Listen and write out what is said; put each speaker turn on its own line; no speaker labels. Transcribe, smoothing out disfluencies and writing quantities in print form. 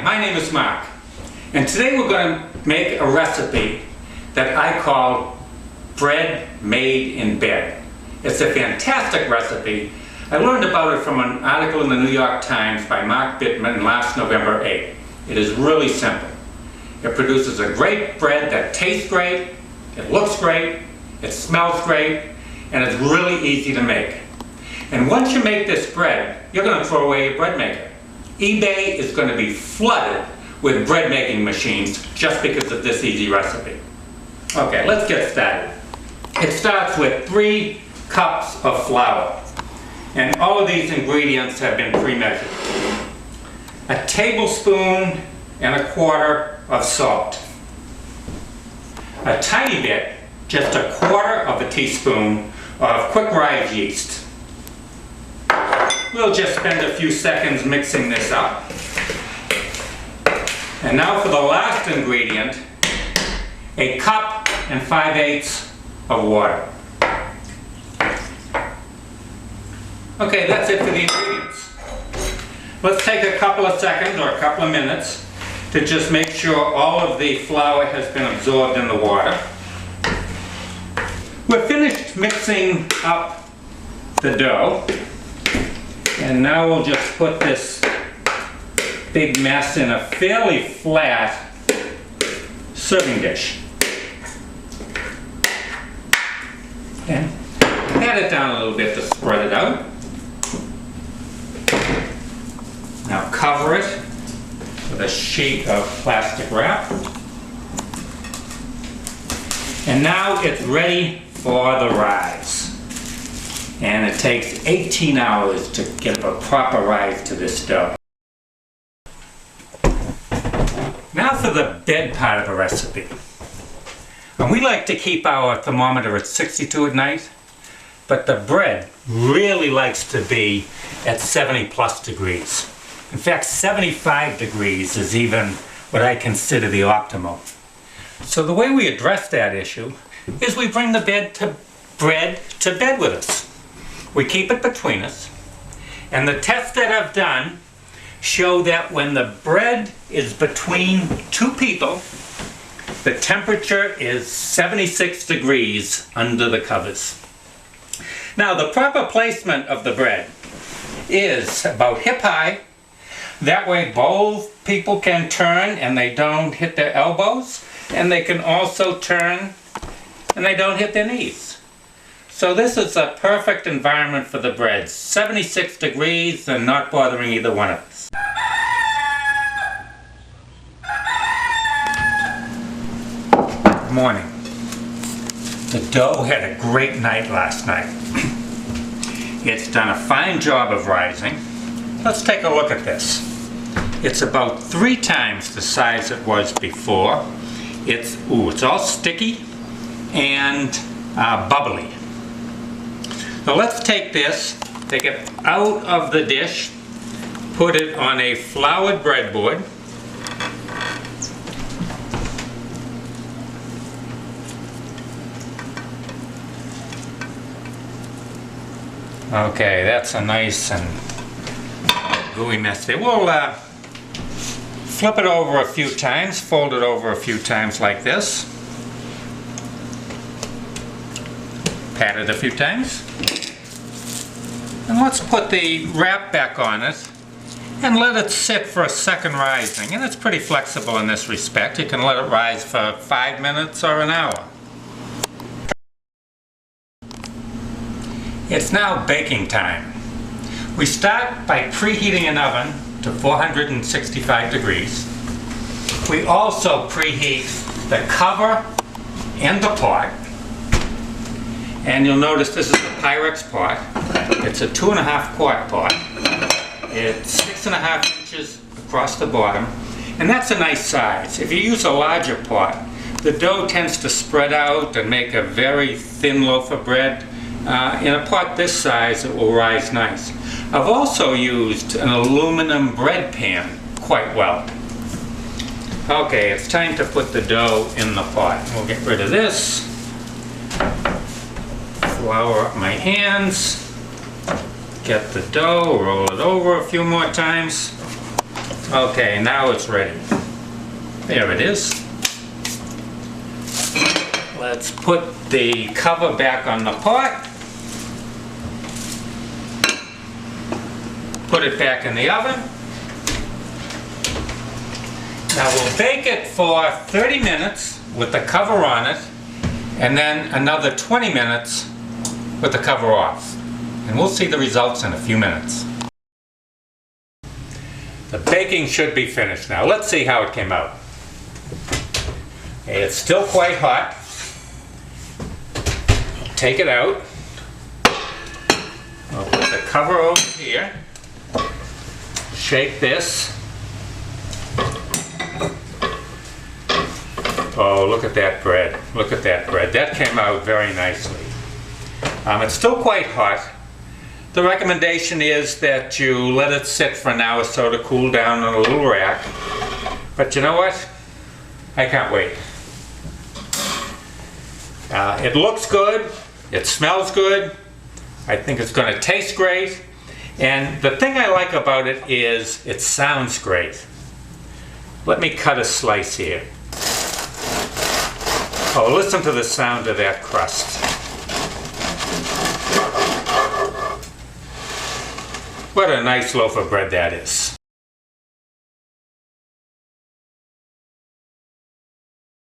my name is Mark, and today we're going to make a recipe that I call bread made in bed. It's a fantastic recipe. I learned about it from an article in the New York Times by Mark Bittman last November 8th. It is really simple. It produces a great bread that tastes great, it looks great, it smells great, and it's really easy to make. And once you make this bread, you're going to throw away your bread maker. eBay is going to be flooded with bread making machines just because of this easy recipe. Okay, let's get started. It starts with 3 cups of flour. And all of these ingredients have been pre-measured. A tablespoon and a quarter of salt. A tiny bit, just a quarter of a teaspoon of quick rise yeast. We'll just spend a few seconds mixing this up. And now for the last ingredient, a cup and 5/8 of water. Okay, that's it for the ingredients. Let's take a couple of seconds or a couple of minutes to just make sure all of the flour has been absorbed in the water. We're finished mixing up the dough, and now we'll just put this big mess in a fairly flat serving dish. And pat it down a little bit to spread it out. Now cover it with a sheet of plastic wrap. And now it's ready for the rise. And it takes 18 hours to get a proper rise to this dough. Now for the bed part of the recipe. And we like to keep our thermometer at 62 at night, but the bread really likes to be at 70+ degrees. In fact, 75 degrees is even what I consider the optimal. So the way we address that issue is we bring the bread to bed with us. We keep it between us, and the tests that I've done show that when the bread is between 2 people, the temperature is 76 degrees under the covers. Now the proper placement of the bread is about hip high. That way both people can turn and they don't hit their elbows, and they can also turn and they don't hit their knees. So this is a perfect environment for the bread. 76 degrees and not bothering either one of us. Good morning. The dough had a great night last night. It's done a fine job of rising. Let's take a look at this. It's about 3 times the size it was before. It's all sticky and bubbly. So let's take this, take it out of the dish, put it on a floured breadboard. Okay, that's a nice and gooey mess there. We'll flip it over a few times, fold it over a few times like this. Pat it a few times. And let's put the wrap back on it and let it sit for a second rising. And it's pretty flexible in this respect. You can let it rise for 5 minutes or an hour. It's now baking time. We start by preheating an oven to 465 degrees. We also preheat the cover and the pot. And you'll notice this is the Pyrex pot. It's a 2.5 quart pot. It's 6.5 inches across the bottom. And that's a nice size. If you use a larger pot, the dough tends to spread out and make a very thin loaf of bread. In a pot this size, it will rise nice. I've also used an aluminum bread pan quite well. Okay, it's time to put the dough in the pot. We'll get rid of this. Flour up my hands. Get the dough, roll it over a few more times. Okay, now it's ready. There it is. Let's put the cover back on the pot. Put it back in the oven. Now we'll bake it for 30 minutes with the cover on it, and then another 20 minutes with the cover off. And we'll see the results in a few minutes. The baking should be finished now. Let's see how it came out. Okay, it's still quite hot. Take it out. I'll put the cover over here. Shake this. Oh, look at that bread. Look at that bread. That came out very nicely. It's still quite hot. The recommendation is that you let it sit for an hour or so to cool down on a little rack. But you know what? I can't wait. It looks good. It smells good. I think it's going to taste great. And the thing I like about it is it sounds great. Let me cut a slice here. Oh, listen to the sound of that crust. What a nice loaf of bread that is.